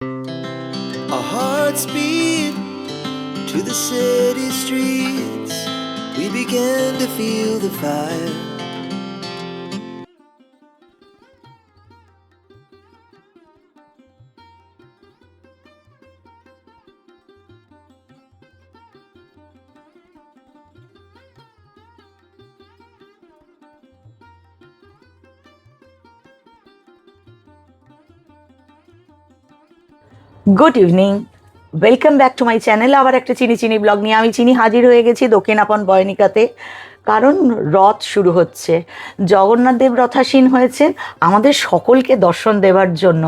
Our hearts beat to the city streets. We began to feel the fire. Good evening, welcome back to my channel. আবার একটা চিনি চিনি blog নিয়ে আমি চিনি হাজির হয়ে গেছি দক্ষিণাপন বয়নিকাতে। কারণ রথ শুরু হচ্ছে, জগন্নাথদেব রথাসীন হয়েছেন আমাদের সকলকে দর্শন দেওয়ার জন্য।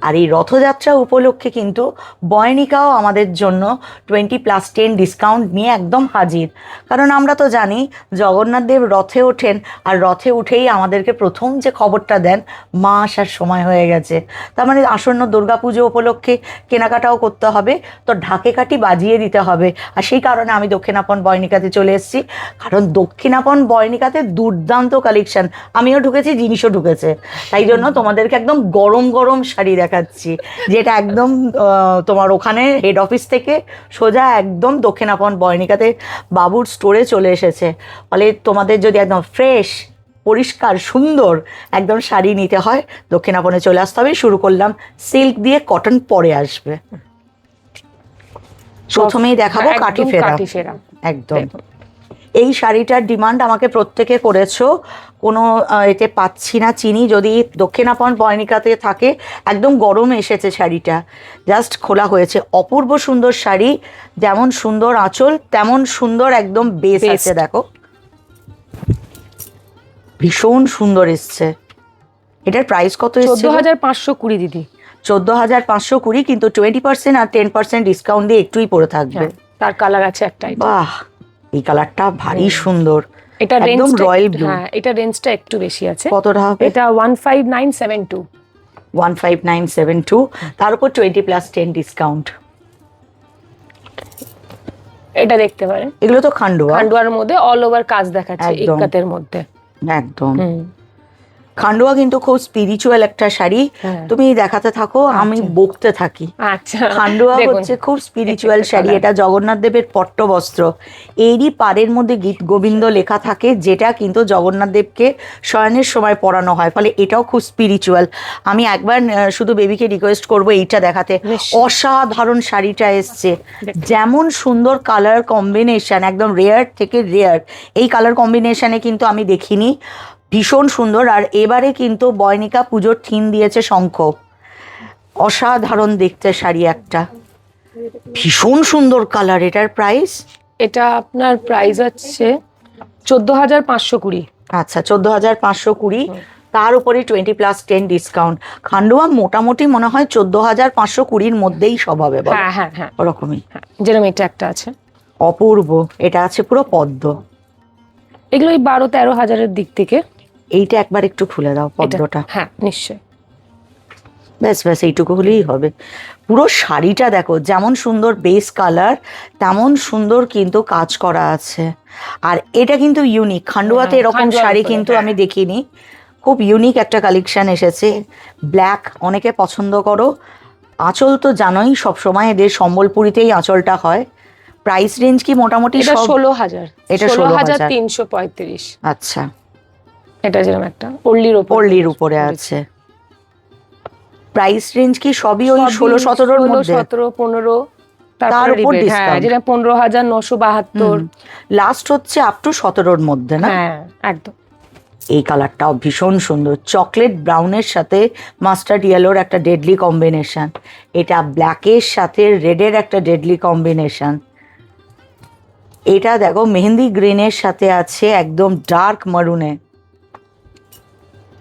আর এই রথযাত্রা উপলক্ষে কিন্তু বয়নিকাও আমাদের জন্য 20+10 ডিসকাউন্ট নিয়ে একদম হাজির। কারণ আমরা তো জানি জগন্নাথদেব রথে ওঠেন, আর রথে উঠেই আমাদেরকে প্রথম যে খবরটা দেন মা আসার সময় হয়ে গেছে। তার মানে আসন্ন দুর্গাপুজো উপলক্ষে কেনাকাটাও করতে হবে, তো ঢাকে কাঠি বাজিয়ে দিতে হবে। আর সেই কারণে আমি দক্ষিণাপন বয়নিকাতে চলে এসেছি। কারণ দক্ষিণাপন বয়নিকাতে দুর্দান্ত কালেকশন, আমিও ঢুকেছি, জিনিসও ঢুকেছে। তাই জন্য তোমাদেরকে একদম গরম গরম শাড়ি দেখাচ্ছি, যেটা একদম তোমার ওখানে হেড অফিস থেকে সোজা একদম দক্ষিণাপন বয়নিকাতে বাবুর স্টোরে চলে এসেছে। ফলে তোমাদের যদি একদম ফ্রেশ, পরিষ্কার, সুন্দর একদম শাড়ি নিতে হয়, দক্ষিণাপনে চলে আসতে হবে। শুরু করলাম সিল্ক দিয়ে, কটন পরে আসবে। প্রথমেই দেখাবো কাঠি ফেরা। একদম এই শাড়িটার ডিমান্ড আমাকে প্রত্যেকে করেছো, কোনো এতে পাচ্ছি না চিনি। যদি দক্ষিণাপন বয়নিকাতে থাকে, একদম গরম এসেছে শাড়িটা, জাস্ট খোলা হয়েছে। অপূর্ব সুন্দর শাড়ি, যেমন সুন্দর আঁচল তেমন সুন্দর একদম বেস আছে। দেখো ভীষণ সুন্দর এসছে। এটার প্রাইস কত এসছে? 14,520 দিদি। 14,520, কিন্তু 20% আর 10% ডিসকাউন্ট দিয়ে একটুই পড়ে থাকবে। তার কালার আছে একটাই। বাহ, এই কালারটা ভারী সুন্দর, এটা একদম রয়্যাল ব্লু। হ্যাঁ, এটা রেঞ্জটা একটু বেশি আছে। কতটা হবে? এটা 15972। 15972, তার উপর 20+10 ডিসকাউন্ট। এটা দেখতে পারেন, এগুলো তো খান্ডুয়ার মধ্যে অল ওভার কাজ দেখাচ্ছে, ইক্কাতের মধ্যে একদম। খান্ডুয়া কিন্তু খুব স্পিরিচুয়াল একটা শাড়ি। তুমি দেখাতে থাকো, আমি বকতে থাকি। আচ্ছা, খান্ডুয়া হচ্ছে খুব স্পিরিচুয়াল শাড়ি। এটা জগন্নাথ দেবের পট্টবস্ত্র। এরই পাড়ের মধ্যে গীত গোবিন্দ লেখা থাকে, যেটা কিন্তু জগন্নাথ দেবকে শয়নের সময় পরানো হয়। ফলে এটাও খুব স্পিরিচুয়াল। আমি একবার শুধু বেবিকে রিকোয়েস্ট করবো এইটা দেখাতে। অসাধারণ শাড়িটা এসছে, যেমন সুন্দর কালার কম্বিনেশন, একদম রেয়ার থেকে রেয়ার। এই কালার কম্বিনেশনে কিন্তু আমি দেখিনি, ভীষণ সুন্দর। আর এবারে কিন্তু বয়নিকা পুজোর থিম দিয়েছে শঙ্খ। অসাধারণ দেখতে শাড়ি একটা, ভীষণ সুন্দর কালার। এটার প্রাইস? এটা আপনার প্রাইস আছে 14,520। আচ্ছা, 14,520, তার উপরে 20+10 ডিসকাউন্ট। খান্ডুয়া মোটামুটি মনে হয় 14,520-র মধ্যেই সব হবে। হ্যাঁ হ্যাঁ হ্যাঁ, ওরকমই। যেরকম এটা একটা আছে অপূর্ব, এটা আছে পুরো পদ্ম। এগুলো ওই 12-13 হাজারের দিক থেকে। এইটা একবার একটু খুলে দাও পদ্মটা। হ্যাঁ নিশ্চয়ই। ব্যাস ব্যাস, এইটুকু হলেই হবে। পুরো শাড়িটা দেখো, যেমন সুন্দর বেস কালার তেমন সুন্দর কিন্তু কাজ করা আছে। আর এটা কিন্তু ইউনিক, খান্ডুয়াতে এরকম শাড়ি কিন্তু আমি দেখিনি। খুব ইউনিক একটা কালেকশন এসেছে। ব্ল্যাক অনেকে পছন্দ করো। আঁচল তো জানোই, সবসময় এদের সম্বলপুরীতেই আঁচলটা হয়। প্রাইস রেঞ্জ কি মোটামুটি? এটা 16,000। এটা 16,335। আচ্ছা, এটা যেরকম একটা পল্লির উপরে আছে। প্রাইস রেঞ্জ কি সবই ওই 16-17-র মধ্যে? 17-15, তার উপর ডিসকাউন্ট। যেটা 15,972। লাস্ট হচ্ছে আপ টু 17-র মধ্যে না? হ্যাঁ একদম। এই কালারটাও ভীষণ সুন্দর, চকলেট ব্রাউনের সাথে মাস্টার্ড ইয়েলোর একটা ডেডলি কম্বিনেশন। এটা ব্ল্যাকের সাথে রেডের একটা ডেডলি কম্বিনেশন। এটা দেখো মেহেন্দি গ্রিনের সাথে আছে একদম ডার্ক মারুনে।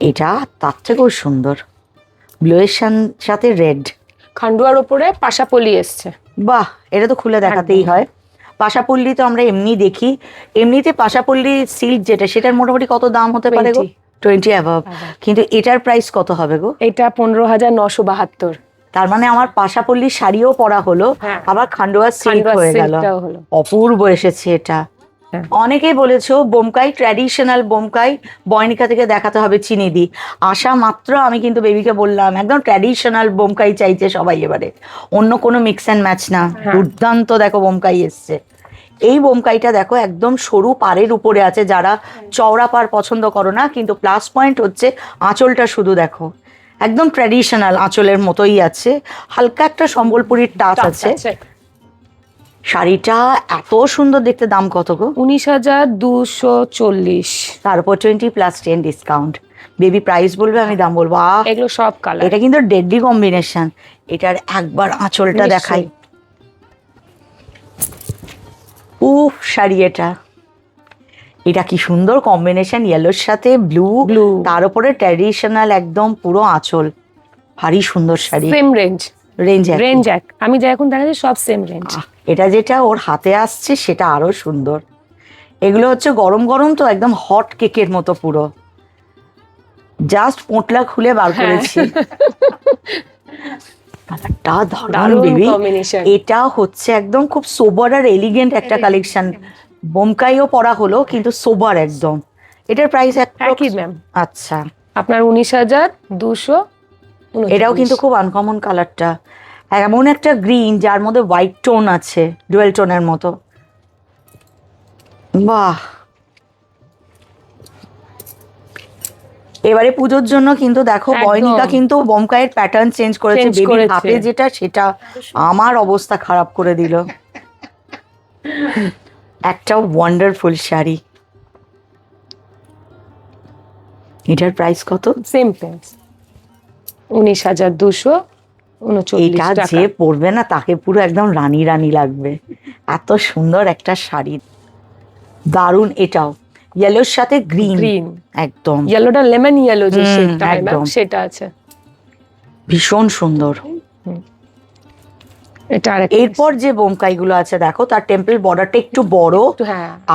এটা তার থেকেও সুন্দর, ব্লুয়ের সাথে রেড। খান্ডুয়ার উপরে পাশাপলি এসছে। বাহ, এটা তো খুলে দেখাতেই হয়। পাশাপল্লি তো আমরা এমনি দেখি, এমনিতে পাশাপল্লি সিল্ক যেটা, সেটার মোটামুটি কত দাম হতে পারে গো? 20 অ্যাভাব। কিন্তু এটার প্রাইস কত হবে গো? এটা 15,972। তার মানে আমার পাশাপল্লি শাড়িও পরা হলো, আবার খান্ডুয়ার সিল্ক হয়ে গেল। অপূর্ব এসেছে এটা। অনেকেই বলেছো বোমকাই ট্র্যাডিশনাল বোমকাই বয়নিকা থেকে দেখাতে হবে চিনিদি। আসা মাত্র আমি কিন্তু বেবিকে বললাম একদম ট্র্যাডিশনাল বোমকাই চাইছে সবাই এবারে, অন্য কোনো মিক্স অ্যান্ড ম্যাচ না। দুর্দান্ত দেখো বোমকাই এসছে। এই বোমকাইটা দেখো একদম সরু পাড়ের উপরে আছে, যারা চওড়া পাড় পছন্দ করো না, কিন্তু প্লাস পয়েন্ট হচ্ছে আঁচলটা শুধু দেখো একদম ট্র্যাডিশনাল আঁচলের মতোই আছে, হালকা একটা সম্বলপুরীর টাচ আছে। শাড়িটা এত সুন্দর দেখতে। দাম কত গো? 19,240। তার উপর 20+10 ডিসকাউন্ট। বেবি প্রাইস বলবে, আমি দাম বলবো। এগুলো সব কালার। এটা কিন্তু ডেডলি কম্বিনেশন। এটার একবার আঁচলটা দেখাই। উফ শাড়ি এটা কি সুন্দর কম্বিনেশন, ইয়েলোর সাথে ব্লু, তার উপরে ট্র্যাডিশনাল একদম পুরো আঁচল, ভারী সুন্দর শাড়ি। সেম রেঞ্জ এক আমি যা এখন দেখাচ্ছি সব সেম রেঞ্জ। এটা যেটা ওর হাতে আসছে সেটা আরো সুন্দর। এগুলো হচ্ছে গরম গরম তো একদম হট কেকের মতো পুরো, জাস্ট পোঁটলা খুলে বার করেছি। দারুণ বেবি। এটা হচ্ছে একদম খুব সোবার আর এলিগেন্ট একটা কালেকশন। বোমকাইও পরা হলো কিন্তু সোবার একদম। এটার প্রাইস একই ম্যাম। আচ্ছা, আপনার 19,200। এটাও কিন্তু খুব আনকমন কালারটা, এমন একটা গ্রিন যার মধ্যে হোয়াইট টোন আছে, ডুয়েল টোনের মতো। বাহ, এবারে পুজোর জন্য কিন্তু দেখো বয়নিকা কিন্তু বোমকাইয়ের প্যাটার্ন চেঞ্জ করেছে। বেবির হাতে যেটা সেটা আমার অবস্থা খারাপ করে দিল। একটা ওয়ান্ডারফুল শাড়ি। এটার প্রাইস কত? সেম প্রাইস 19,239 এটা যে পরবে না তাকে পুরো একদম রানী রানী লাগবে, এত সুন্দর একটা শাড়ি। দারুণ। এটাও ইয়েলোর সাথে গ্রিন, একদম ইয়েলোটা লেমন ইয়েলো যে সেটা আছে, ভীষণ সুন্দর। এটা এরপর যে বোমকাইগুলো আছে দেখো, তার টেম্পল বর্ডারটা একটু বড়।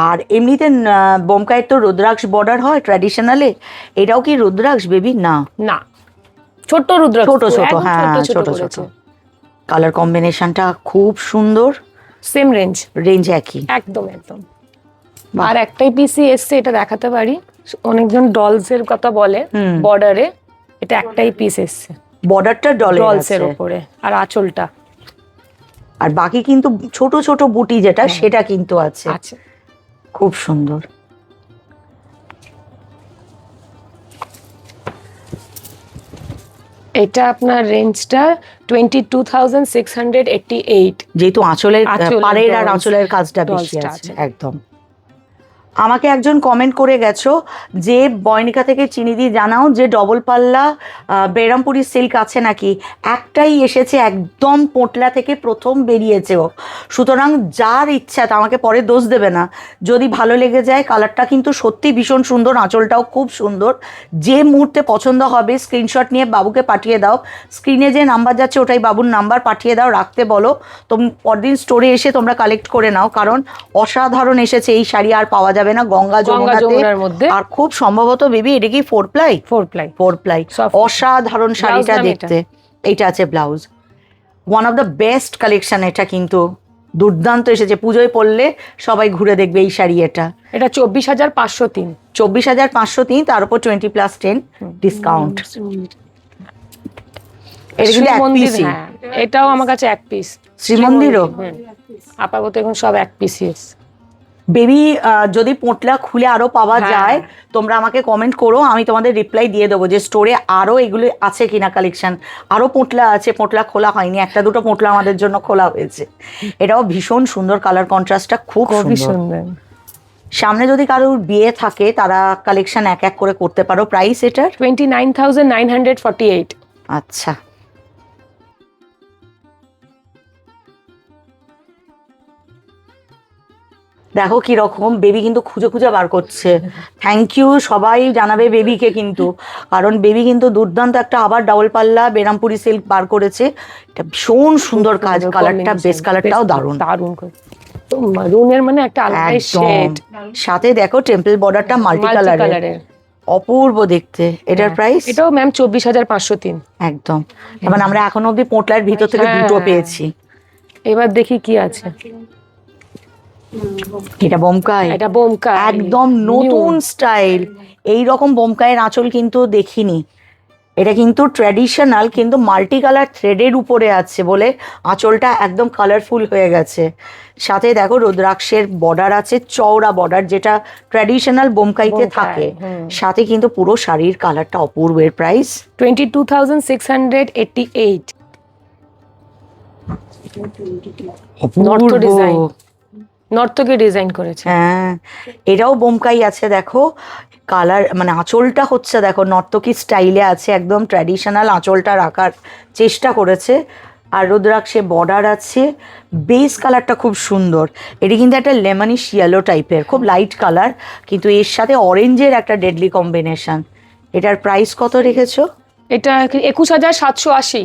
আর এমনিতে বোমকাইয়ের তো রুদ্রাক্ষ বর্ডার হয় ট্র্যাডিশনালে, এটাও কি রুদ্রাক্ষ বেবি? না না, ছোট রুদ্রাক্ষ, ছোট। হ্যাঁ, ছোট। কালার কম্বিনেশনটা খুব সুন্দর। সেম রেঞ্জ একই একদম। আর একটাই পিসি এসছে, এটা দেখাতে পারি। অনেকজন ডলস এর কথা বলে বর্ডারে, এটা একটাই পিস এসছে। বর্ডারটা ডলস এর উপরে আর আঁচলটা, আর বাকি কিন্তু ছোট ছোট বুটি যেটা সেটা কিন্তু আছে। খুব সুন্দর। এটা আপনার রেঞ্জটা 22,688, যেহেতু আঁচলের পাড়ের আর আঁচলের কাজটা বেশি আছে একদম। আমাকে একজন কমেন্ট করে গেছো যে বয়নিকা থেকে চিনিদি জানাও যে ডবল পাল্লা বেরামপুরি সিল্ক আছে নাকি। একটাই এসেছে, একদম পোঁটলা থেকে প্রথম বেরিয়েছে ও, সুতরাং যার ইচ্ছা তা আমাকে পরে দোষ দেবে না, যদি ভালো লেগে যায়। কালারটা কিন্তু সত্যি ভীষণ সুন্দর, আঁচলটাও খুব সুন্দর। যে মুহূর্তে পছন্দ হবে স্ক্রিনশট নিয়ে বাবুকে পাঠিয়ে দাও, স্ক্রিনে যে নাম্বার যাচ্ছে ওটাই বাবুর নাম্বার, পাঠিয়ে দাও, রাখতে বলো। পরদিন স্টোরে এসে তোমরা কালেক্ট করে নাও, কারণ অসাধারণ এসেছে এই শাড়ি, আর পাওয়া যাবে না গঙ্গা যমুনার মধ্যে। আর খুব সম্ভবত বেবি এটা কি 4 প্লাই। অসাধারণ শাড়িটা দেখতে। এটা আছে blouse, one of the best collection. এটা কিন্তু দুর্দান্ত এসেছে, পুজোয় পড়লে সবাই ঘুরে দেখবে এই শাড়ি। এটা 24,503, 24,503, তার উপর 20+10 ডিসকাউন্ট। এটা কিন্তু এক পিস। এটাও আমার কাছে এক পিস। শ্রীমন্দিরও আপাতত এখন সব এক পিস। বেবি যদি পোঁটলা খুলে আরো পাওয়া যায় তোমরা আমাকে কমেন্ট করো, আমি তোমাদের রিপ্লাই দিয়ে দেবো যে স্টোরে আরো এগুলো আছে কিনা কালেকশন। আরো পোঁটলা আছে, পোঁটলা খোলা হয়নি, একটা দুটো পোঁটলা আমাদের জন্য খোলা হয়েছে। এটাও ভীষণ সুন্দর, কালার কন্ট্রাস্টটা খুব সুন্দর। সামনে যদি কারোর বিয়ে থাকে তারা কালেকশন এক এক করে করতে পারো। প্রাইস এটার 29,948। আচ্ছা, দেখো কি রকম বেবি কিন্তু খুঁজে খুঁজে বার করছে। থ্যাংক ইউ সবাই জানাবে বেবিকে কিন্তু, কারণ বেবি কিন্তু দুর্দান্ত একটা আবার ডাবল পাল্লা বেরামপুরি সিল্ক বার করেছে। এটা ভীষণ সুন্দর কাজ, কালারটা বেস কালারটাও দারুণ। মারুনের মানে একটা আলাদা শেড, সাথে দেখো টেম্পল বর্ডারটা মাল্টি কালারের, অপূর্ব দেখতে। এটার প্রাইস? এটাও ম্যাম 24,503 একদম। মানে আমরা এখনো অব্দি পোঁটলার ভিতর থেকে দুটো পেয়েছি। এবার দেখি কি আছে। এটা বোমকাই, এটা বোমকাই একদম নতুন স্টাইল। এই রকম বোমকাইয়ের আঁচল কিন্তু দেখিনি। এটা কিন্তু ট্র্যাডিশনাল, কিন্তু মাল্টি কালার থ্রেডের উপরে আছে বলে আঁচলটা একদম কালারফুল হয়ে গেছে। সাথে দেখো রুদ্রাক্ষের বর্ডার আছে, চওড়া বর্ডার, যেটা ট্র্যাডিশনাল বোমকাইতে থাকে। সাথে কিন্তু পুরো শাড়ির কালারটা অপূর্ব। এর প্রাইস 22,688। অপূর্ব ডিজাইন, নর্তকী ডিজাইন করেছে। হ্যাঁ, এটাও বোমকাই আছে দেখো। কালার মানে আঁচলটা হচ্ছে দেখো নর্তকী স্টাইলে আছে, একদম ট্র্যাডিশনাল আঁচলটা রাখার চেষ্টা করেছে। আর রুদ্রাক্ষে বর্ডার আছে। বেস কালারটা খুব সুন্দর। এটি কিন্তু একটা লেমনিশ ইয়েলো টাইপের, খুব লাইট কালার, কিন্তু এর সাথে অরেঞ্জের একটা ডেডলি কম্বিনেশন। এটার প্রাইস কত রেখেছো? এটা 21,780।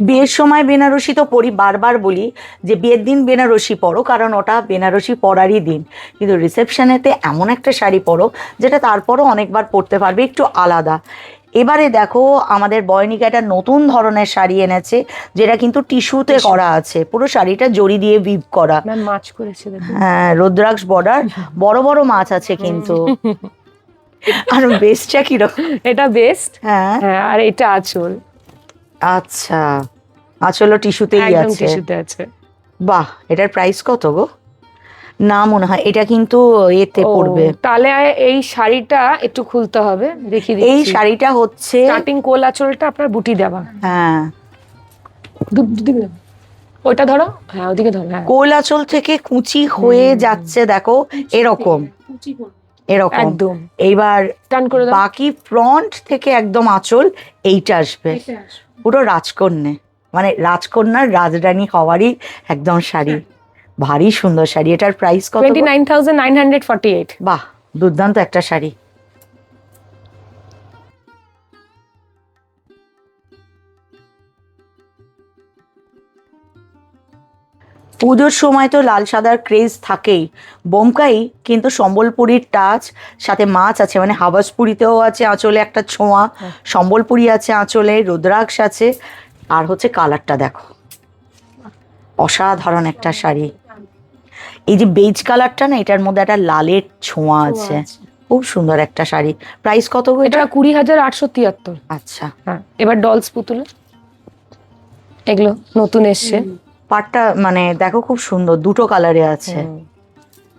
বিয়ের সময় বেনারসি তো পরি, বারবার বলি যে বিয়ের দিন বেনারসি পরো, কারণ ওটা বেনারসি পরারই দিন। কিন্তু রিসেপশনেতে এমন একটা শাড়ি পরো যেটা তারপরও অনেকবার পরতে পারবে, একটু আলাদা। এবারে দেখো আমাদের বয়নিকা একটা নতুন ধরনের শাড়ি এনেছে, যেটা কিন্তু টিস্যুতে করা আছে, পুরো শাড়িটা জড়ি দিয়ে উইভ করা। মাছ করেছে। হ্যাঁ, রুদ্রাক্ষ বর্ডার, বড় বড় মাছ আছে কিন্তু। আর বেস্টটা কিরকম? এটা বেস্ট। হ্যাঁ, আর এটা আঁচল। আচ্ছা, আঁচলও টিস্যুতেই একদম আছে। টিস্যুতে আছে। বাহ, এটার প্রাইস কত গো? না, মনে হয় এটা কিন্তু এতে পড়বে। তাহলে এই শাড়িটা একটু খুলতে হবে, দেখি এই শাড়িটা হচ্ছে স্টার্টিং কোল আঁচলটা আপনার বুটি দেওয়া। হ্যাঁ, ওইটা ধরো, হ্যাঁ ওদিকে ধরো। হ্যাঁ, কোল আঁচল থেকে কুচি হয়ে যাচ্ছে দেখো, এরকম এরকম। একদম এইবার টান করে দাও। বাকি ফ্রন্ট থেকে একদম আঁচল এইটা আসবে, পুরো রাজকন্যা, মানে রাজকন্যার রাজরানী হওয়ারই একদম শাড়ি। ভারী সুন্দর শাড়ি। এটার প্রাইস কত? 29,948। বাহ, দুর্দান্ত একটা শাড়ি। পুজোর সময় তো লাল সাদার ক্রেজ থাকেই। বোমকাই কিন্তু সম্বলপুরীর টাচ, সাথে মাছ আছে, মানে হাবাসপুরীতেও আছে আঁচলে একটা ছোঁয়া, সম্বলপুরী আছে আঁচলে, রুদ্রাক্ষ আছে। আর হচ্ছে কালারটা দেখো, অসাধারণ একটা শাড়ি। এই যে বেজ কালারটা না, এটার মধ্যে একটা লালের ছোঁয়া আছে, খুব সুন্দর একটা শাড়ি। প্রাইস কত গো এটা? 20,873। আচ্ছা, হ্যাঁ, এবার ডলস পুতুল, এগুলো নতুন এসছে। পাটটা মানে দেখো খুব সুন্দর, দুটো কালারে আছে।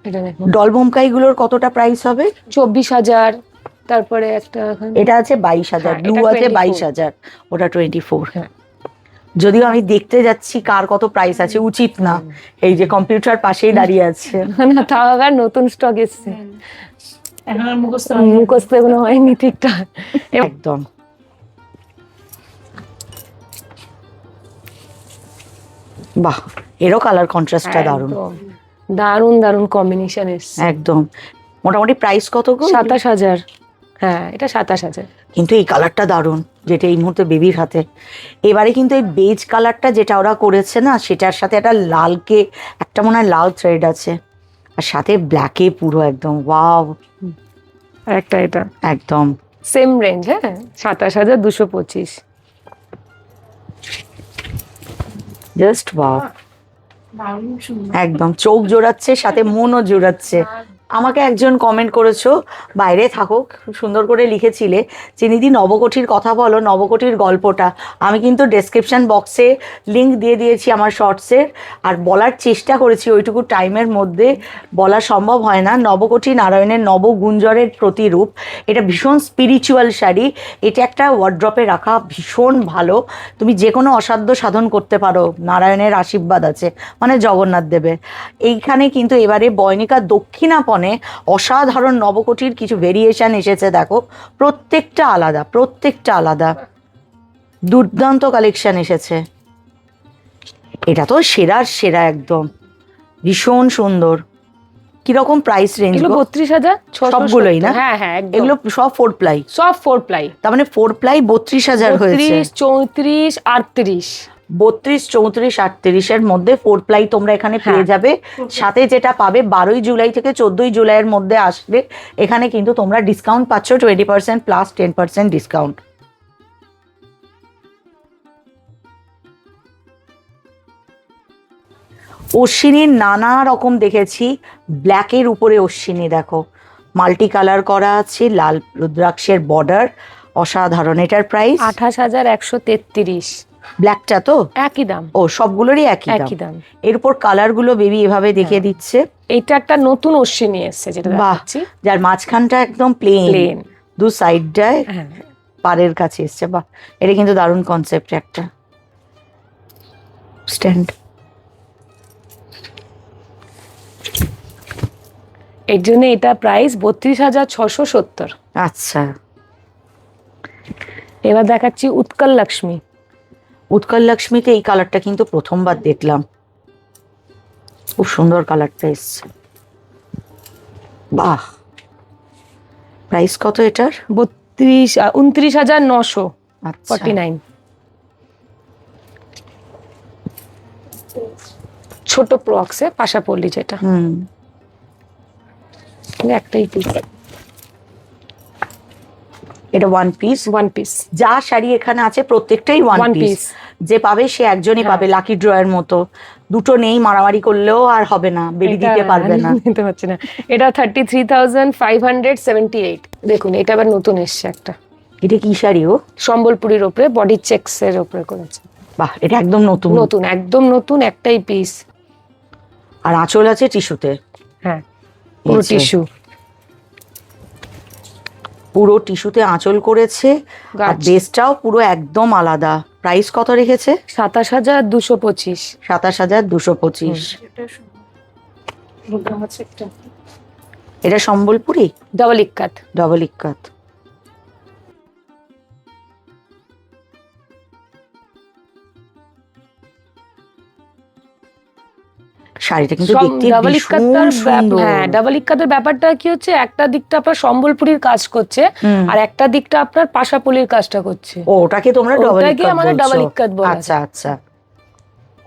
এটা দেখো, ডল বোমকাই গুলোর কতটা প্রাইস হবে? 24,000। তারপরে একটা এটা আছে 22,000, ব্লু আছে 22,000, ওটা 24। হ্যাঁ। যদিও আমি দেখতে যাচ্ছি কার কত প্রাইস আছে, উচিত না, এই যে কম্পিউটার পাশেই দাঁড়িয়ে আছে। না, তাও আবার নতুন স্টক এসছে, মুখস্থ এগুলো হয়নি ঠিকঠাক। একদম বাহ, এরও কালার কন্ট্রাস্টটা দারুণ, দারুণ দারুণ কম্বিনেশন এসছে। একদম। মোটামুটি প্রাইস কত গো? 27,000। হ্যাঁ, এটা 27,000। কিন্তু এই কালারটা দারুণ, যেটা এই মুহূর্তে বেবির হাতে। এবারে কিন্তু এই বেজ কালারটা যেটা ওরা করেছে না, সেটার সাথে একটা লালকে, একটা মনে হয় লাল থ্রেড আছে, আর সাথে ব্ল্যাকে পুরো একদম ওয়াও। আর একটা এটা একদম সেম রেঞ্জ। হ্যাঁ, 27,225। জাস্ট ওয়াও, একদম চোখ জোড়াচ্ছে, সাথে মনও জোড়াচ্ছে। আমাকে একজন কমেন্ট করেছো, বাইরে থাকো, খুব সুন্দর করে লিখেছিলে, চিনিদি নবকোঠির কথা বলো, নবকোঠির গল্পটা। আমি কিন্তু ডেসক্রিপশন বক্সে লিংক দিয়ে দিয়েছি আমার শর্টসের, আর বলার চেষ্টা করেছি, ওইটুকু টাইমের মধ্যে বলা সম্ভব হয় না। নবকোঠি নারায়ণের নবগুঞ্জরের প্রতিরূপ। এটা ভীষণ স্পিরিচুয়াল শাড়ি। এটা একটা ওয়ার্ড্রপে রাখা ভীষণ ভালো, তুমি যে কোনো অসাধ্য সাধন করতে পারো, নারায়ণের আশীর্বাদ আছে, মানে জগন্নাথ দেবের। এইখানে কিন্তু এবারে বয়নিকা দক্ষিণাপনে অসাধারণ নবকোঠির কিছু ভেরিয়েশন এসেছে দেখো, প্রত্যেকটা আলাদা, প্রত্যেকটা আলাদা, দুর্দান্ত কালেকশন এসেছে। এটা তো সেরার সেরা, একদম ভীষণ সুন্দর। কিরকম প্রাইস রেঞ্জ? 32,000 সবগুলোই না? হ্যাঁ হ্যাঁ, এগুলো সব 4 প্লাই? সব 4 প্লাই। তার মানে 4 প্লাই 32,000 হয়েছে। 34, 38। 32, 34, 38 এর মধ্যে 4 প্লাই তোমরা এখানে পেয়ে যাবে। সাথে যেটা পাবে, 12ই জুলাই থেকে 14ই জুলাইয়ের মধ্যে আসলে এখানে কিন্তু তোমরা ডিসকাউন্ট পাচ্ছ 20% প্লাস 10% ডিসকাউন্ট। অশ্বিনীর নানা রকম দেখেছি, ব্ল্যাকের উপরে অশ্বিনী দেখো, মাল্টি কালার করা আছে, লাল রুদ্রাক্ষের বর্ডার, অসাধারণ। এটার প্রাইস 28,133। ব্ল্যাকটা তো একই দাম। ও সবগুলোরই একই একই দাম। দাম। এরপর কালার গুলো বেবি এভাবে দেখিয়ে দিচ্ছে। এইটা একটা নতুন অশ্বিনী এসছে যেটা বাহ, দেখাচ্ছি। যার মাঝখানটা একদম প্লেন, প্লেন, দু সাইডটায় হ্যাঁ পাড়ের কাছে এসছে। বাহ, এটা কিন্তু দারুণ কনসেপ্ট একটা স্ট্যান্ড। এর জন্য এটা প্রাইস 32,670। আচ্ছা, এবার দেখাচ্ছি উৎকল লক্ষ্মী। উৎকল লক্ষ্মীতে এই কালারটা কিন্তু প্রথমবার দেখলাম, খুব সুন্দর কালারটা এসছে। বাহ, প্রাইস কত এটার? 29,949। ছোট প্রক্সে পাশাপল্লি যেটা, একটাই পিস। এটা ওয়ান পিস। One piece. যা শাড়ি এখানে আছে প্রত্যেকটাই ওয়ান পিস। যে পাবে সে একজনই পাবে, লাকি ড্রয়ের মতো। দুটো নেই, মারামারি করলেও আর হবে না, বেবি দিতে পারবে না। নিতে পারছি না। এটা 33,578। দেখুন এটা আবার নতুন এসছে একটা। এটা কি শাড়ি? ও সম্বলপুরীর ওপরে বডি চেকস এর ওপরে করেছে। বাহ, এটা একদম নতুন। নতুন, একদম নতুন, একটাই পিস। আর আঁচল আছে টিস্যুতে। হ্যাঁ, পুরো টিস্যু। পুরো টিস্যুতে আঁচল করেছে, আর বেসটাও পুরো একদম আলাদা। প্রাইস কত রেখেছে? 27,225। 27,225। এটা সম্বলপুরি ডাবল ইক্কাত। ডাবল ইক্কাত। শাড়িটা কিন্তু দেখতে ভীষণ সুন্দর। হ্যাঁ, ডাবল ইক্কাতের ব্যাপারটা কি হচ্ছে, একটা দিকটা আপনার সম্বলপুরীর কাজ করছে আর একটা দিকটা আপনার পাশাপল্লির কাজটা করছে। ও, ওটাকে তোমরা ডাবল ইক্কাত বলো। আচ্ছা আচ্ছা,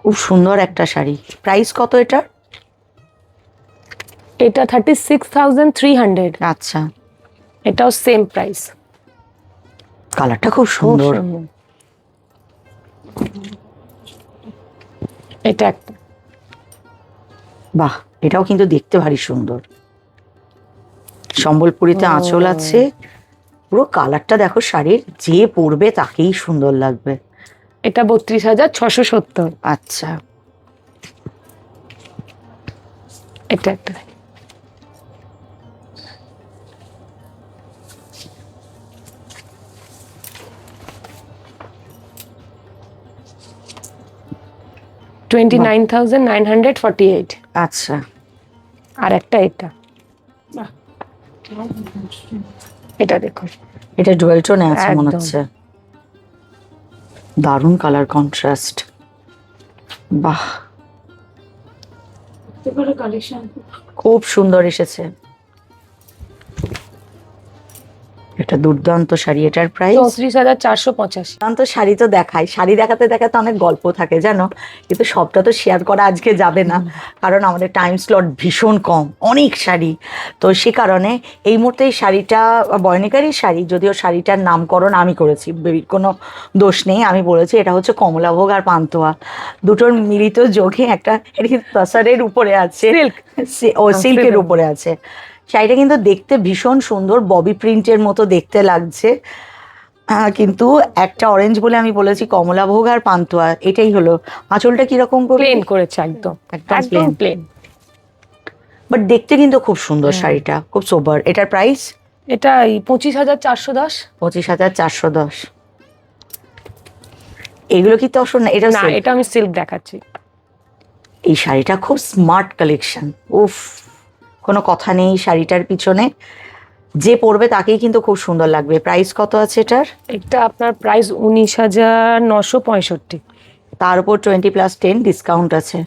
খুব সুন্দর একটা শাড়ি। প্রাইস কত এটা? এটা 36,300। আচ্ছা, এটাও সেম প্রাইস। কালারটা খুব সুন্দর। এটা একটা, বাহ, এটাও কিন্তু দেখতে ভারী সুন্দর। সম্বলপুরীতে আঁচল আছে, পুরো কালারটা দেখো শাড়ির, যে পরবে তাকেই সুন্দর লাগবে। এটা 32,670। আচ্ছা, এটা একটা 29,948। আচ্ছা, আর একটা এটা, এটা দেখুন, এটা ডুয়েল টোনে আছে মনে একদম। হচ্ছে। দারুণ কালার কন্ট্রাস্ট। বাহ, খুব সুন্দর এসেছে। এটা দুর্দান্ত শাড়ি। এটার প্রাইস 34,485। দুর্দান্ত শাড়ি তো দেখাই, শাড়ি দেখাতে দেখাতে অনেক গল্প থাকে জানো, কিন্তু সবটা তো শেয়ার করা আজকে যাবে না, কারণ আমাদের টাইম স্লট ভীষণ কম, অনেক শাড়ি। তো সে কারণে এই মুহূর্তে এই শাড়িটা বয়নিকারই শাড়ি, যদিও শাড়িটার নামকরণ আমি করেছি, বেবির কোনো দোষ নেই। আমি বলেছি এটা হচ্ছে কমলাভোগ আর পান্তুয়া, দুটোর মিলিত যোগে একটা। এটা কিন্তু তসরের উপরে আছে, ও সিল্কের উপরে আছে। শাড়িটা কিন্তু দেখতে ভীষণ সুন্দর, ববি প্রিন্টের মতো দেখতে লাগছে। কিন্তু একটা অরেঞ্জ বলে আমি বলেছি কমলাভোগ আর পান্তুয়া, এটাই হলো। আঁচলটা কিরকম প্লেন করেছে, একদম একদম প্লেন, বাট দেখতে কিন্তু খুব সুন্দর। শাড়িটা খুব সোবার। এটার প্রাইস? এটা 25,410। 25,410। এগুলো কি তসর না? এটা না, এটা আমি সিল্ক দেখাচ্ছি। এই শাড়িটা খুব স্মার্ট কালেকশন। উফ, কোনো কথা নেই শাড়িটার পিছনে, যে পরবে তাকেই কিন্তু খুব সুন্দর লাগবে। প্রাইস কত আছে এটার? এটা আপনার প্রাইস 19,965। তার উপর 20+10 ডিসকাউন্ট আছে।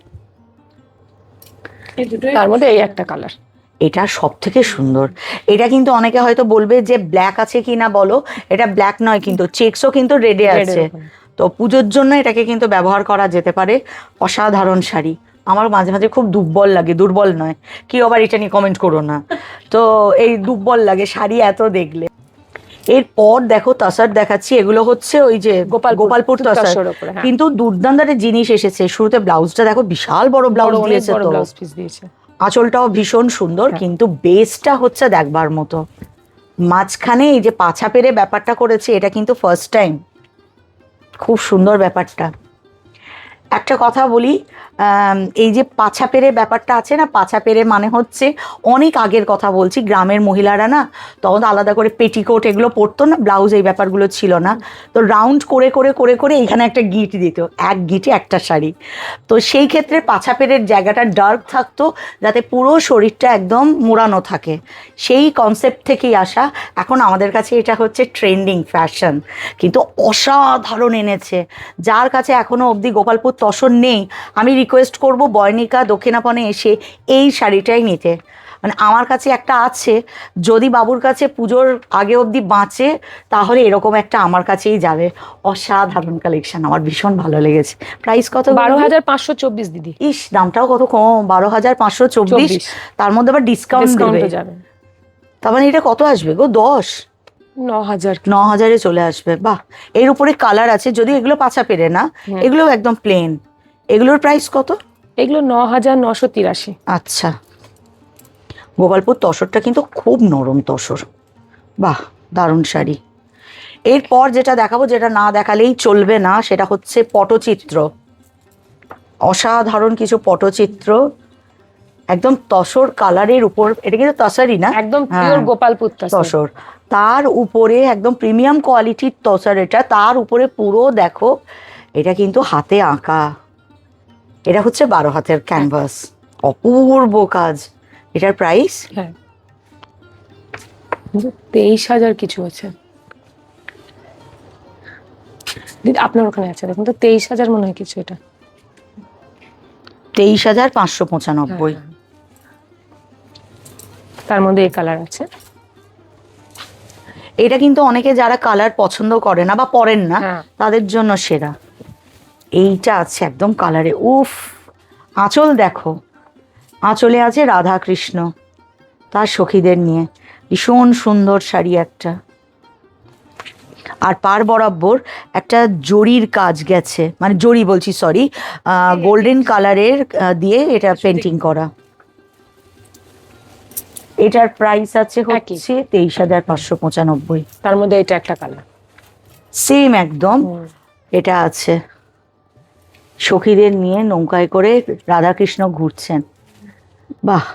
তার মধ্যে এই একটা কালার, এটা সব থেকে সুন্দর। এটা কিন্তু অনেকে হয়তো বলবে যে ব্ল্যাক আছে কি না, বলো, এটা ব্ল্যাক নয়, কিন্তু চেকসও কিন্তু রেডে আছে। তো পুজোর জন্য এটাকে কিন্তু ব্যবহার করা যেতে পারে। অসাধারণ শাড়ি। আমার মাঝে মাঝে খুব দুর্বল লাগে, দুর্বল নয়, কি আবার এটা নিয়ে কমেন্ট করো না। তো এই দুর্বল লাগে শাড়ি এত দেখলে। এরপর দেখো তাসার দেখাচ্ছি, এগুলো হচ্ছে ওই যে গোপালপুর তাসার, তাসার ওপরে, হ্যাঁ। কিন্তু দুর্দান্ত একটা জিনিস এসেছে। শুরুতে ব্লাউজটা দেখো, বিশাল বড় ব্লাউজ বড়, অনেক দিয়েছে বড় তো, ব্লাউজ পিস দিয়েছে। আঁচলটাও ভীষণ সুন্দর, হ্যাঁ। কিন্তু বেসটা হচ্ছে দেখবার মতো। মাঝখানে এই যে পাছা পেরে ব্যাপারটা করেছে, এটা কিন্তু ফার্স্ট টাইম, খুব সুন্দর ব্যাপারটা। একটা কথা বলি, এই যে পাছা পেরে ব্যাপারটা আছে না, পাছা পেরে মানে হচ্ছে অনেক আগের কথা বলছি, গ্রামের মহিলারা না তখন আলাদা করে পেটিকোট এগুলো পরতো না, ব্লাউজ এই ব্যাপারগুলো ছিল না, তো রাউন্ড করে করে করে করে এইখানে একটা গিট দিত, এক গিটে একটা শাড়ি। তো সেই ক্ষেত্রে পাছা পেরের জায়গাটা ডার্ক থাকতো, যাতে পুরো শরীরটা একদম মোড়ানো থাকে, সেই কনসেপ্ট থেকেই আসা। এখন আমাদের কাছে এটা হচ্ছে ট্রেন্ডিং ফ্যাশন, কিন্তু অসাধারণ এনেছে। যার কাছে এখনো অবধি গোপালপুর তসর নেই, আমি রিকোয়েস্ট করব বয়নিকা দক্ষিণাপনে এসে এই শাড়িটাই নিতে। মানে আমার কাছে একটা আছে, যদি বাবুর কাছে পুজোর আগে অবধি বাঁচে তাহলে এরকম একটা আমার কাছেই যাবে। অসাধারণ কালেকশন, আমার ভীষণ ভালো লেগেছে। প্রাইস কত? 12,524 দিদি। ইস, দামটাও কত কম, 12,524। তার মধ্যে আবার ডিসকাউন্ট দেবে, যাবে। তার মানে এটা কত আসবে গো? 9,000। 9,000-এ চলে আসবে। বাহ, এর উপরে কালার আছে, যদি এগুলো পাছা পেরে না, এগুলো একদম প্লেন। এগুলোর প্রাইস কত? এগুলো 9,983। আচ্ছা, গোপালপুর তসরটা কিন্তু খুব নরম তসর। বাহ, দারুণ শাড়ি। এরপর যেটা দেখাবো, যেটা না দেখালেই চলবে না, সেটা হচ্ছে পটচিত্র। অসাধারণ কিছু পটচিত্র, একদম তসর কালারের উপর, এটা কিন্তু তসরই না, একদম পিওর গোপালপুর তসর, তার উপরে একদম প্রিমিয়াম কোয়ালিটির তসর এটা, তার উপরে পুরো দেখো এটা কিন্তু হাতে আঁকা, এটা হচ্ছে 12 হাতের ক্যানভাস, অপূর্ব কাজ। এটার প্রাইস? হ্যাঁ, 23,000 কিছু আছে দিদি, আপনার ওখানে আছে দেখুন তো, 23,000 মনে হয় কিছু। এটা 23,595। তার মধ্যে এই কালার আছে। এটা কিন্তু অনেকে যারা কালার পছন্দ করে না বা পরেন না, তাদের জন্য সেরা। এইটা আছে একদম কালারে, উফ। আঁচল দেখো, আঁচলে আছে রাধা কৃষ্ণ তার সখীদের নিয়ে, ভীষণ সুন্দর শাড়ি একটা। আর পার বরাবর একটা জরির কাজ গেছে, মানে জরি বলছি সরি, গোল্ডেন কালারের দিয়ে এটা পেন্টিং করা। এটার প্রাইস আছে হচ্ছে 23,595। তার মধ্যে এটা একটা কালার সেম একদম, এটা আছে সখীদের নিয়ে নৌকায় করে রাধাকৃষ্ণ ঘুরছেন। বাহ,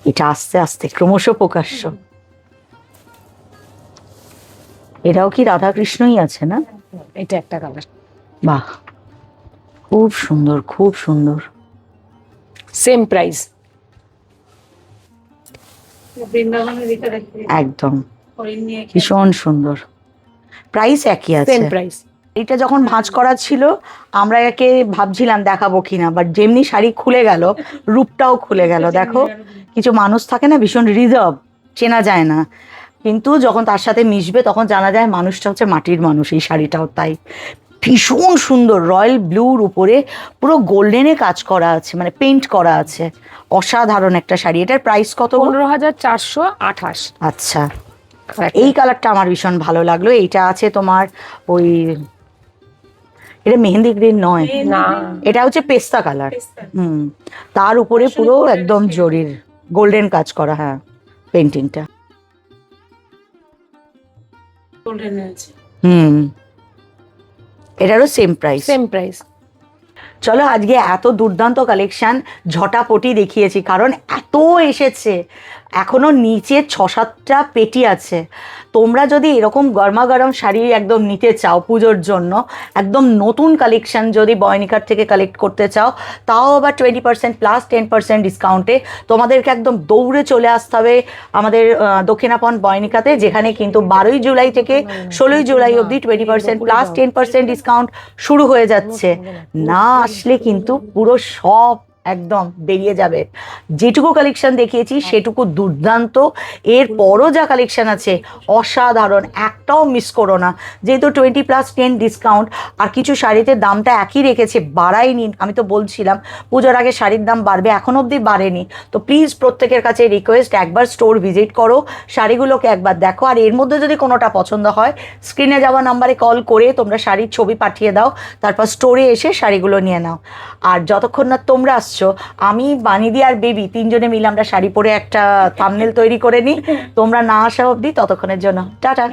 এটা আস্তে আস্তে ক্রমশ প্রকাশ্য। এটাও কি রাধাকৃষ্ণই আছে না? এটা একটা কালার। বাহ, খুব সুন্দর, খুব সুন্দর। সেম প্রাইস, একদম ভীষণ সুন্দর, প্রাইস একই আছে, সেম প্রাইস। এটা যখন ভাঁজ করা ছিল আমরা একে ভাবছিলাম দেখাবো কিনা, বাট যেমনি শাড়ি খুলে গেল রূপটাও খুলে গেল। দেখো, কিছু মানুষ থাকে না ভীষণ রিজার্ভ, চেনা যায় না, কিন্তু যখন তার সাথে মিশবে তখন জানা যায় মানুষটা হচ্ছে মাটির মানুষ। এই শাড়িটাও তাই, ভীষণ সুন্দর, রয়্যাল ব্লুর উপরে পুরো গোল্ডেনে কাজ করা আছে, মানে পেইন্ট করা আছে, অসাধারণ একটা শাড়ি। এটার প্রাইস কত? 15,428। আচ্ছা, এই কালারটা আমার ভীষণ ভালো লাগলো। এইটা আছে তোমার ওই, এটা মেহেন্দি গ্রিন নয়, না, এটা হচ্ছে পেস্তা কালার। তার উপরে পুরো একদম জরির গোল্ডেন কাজ করা, হ্যাঁ, পেন্টিংটা। এটারও সেম প্রাইস। Same price. চলো, আজকে এত দুর্দান্ত কালেকশন ঝটাপটি দেখিয়েছি, কারণ এত এসেছে, এখনো নিচে 6-7টা পেটি আছে। তোমরা যদি এরকম গরমা গরম শাড়ি একদম নিতে চাও পুজোর জন্য, একদম নতুন কালেকশন যদি বয়নিকার থেকে কালেক্ট করতে চাও, তাও আবার 20% প্লাস 10% ডিসকাউন্টে, তোমাদেরকে একদম দৌড়ে চলে আসতে হবে আমাদের দক্ষিণাপন বয়নিকাতে, যেখানে কিন্তু 12ই জুলাই থেকে 16ই জুলাই অবধি 20% প্লাস 10% ডিসকাউন্ট শুরু হয়ে যাচ্ছে। না আসলে কিন্তু পুরো সব একদম বেরিয়ে যাবে। যেটুকু কালেকশন দেখিয়েছি সেটুকু দুর্দান্ত, এর পরও যা কালেকশন আছে অসাধারণ, একটাও মিস করো না। যেহেতু 20+10 ডিসকাউন্ট, আর কিছু শাড়িতে দামটা একই রেখেছে, বাড়ায়নি। আমি তো বলছিলাম পুজোর আগে শাড়ির দাম বাড়বে, এখন অবধি বাড়েনি। তো প্লিজ প্রত্যেকের কাছে রিকোয়েস্ট, একবার স্টোর ভিজিট করো, শাড়িগুলোকে একবার দেখো, আর এর মধ্যে যদি কোনোটা পছন্দ হয় স্ক্রিনে যাওয়া নাম্বারে কল করে তোমরা শাড়ির ছবি পাঠিয়ে দাও, তারপর স্টোরে এসে শাড়িগুলো নিয়ে নাও। আর যতক্ষণ না তোমরা আসছো, আমি বানিদি আর বেবি তিনজনে মিলে আমরা শাড়ি পরে একটা থাম্বনেল তৈরি করে নিই। তোমরা না আসা অবধি ততক্ষণের জন্য টাটা।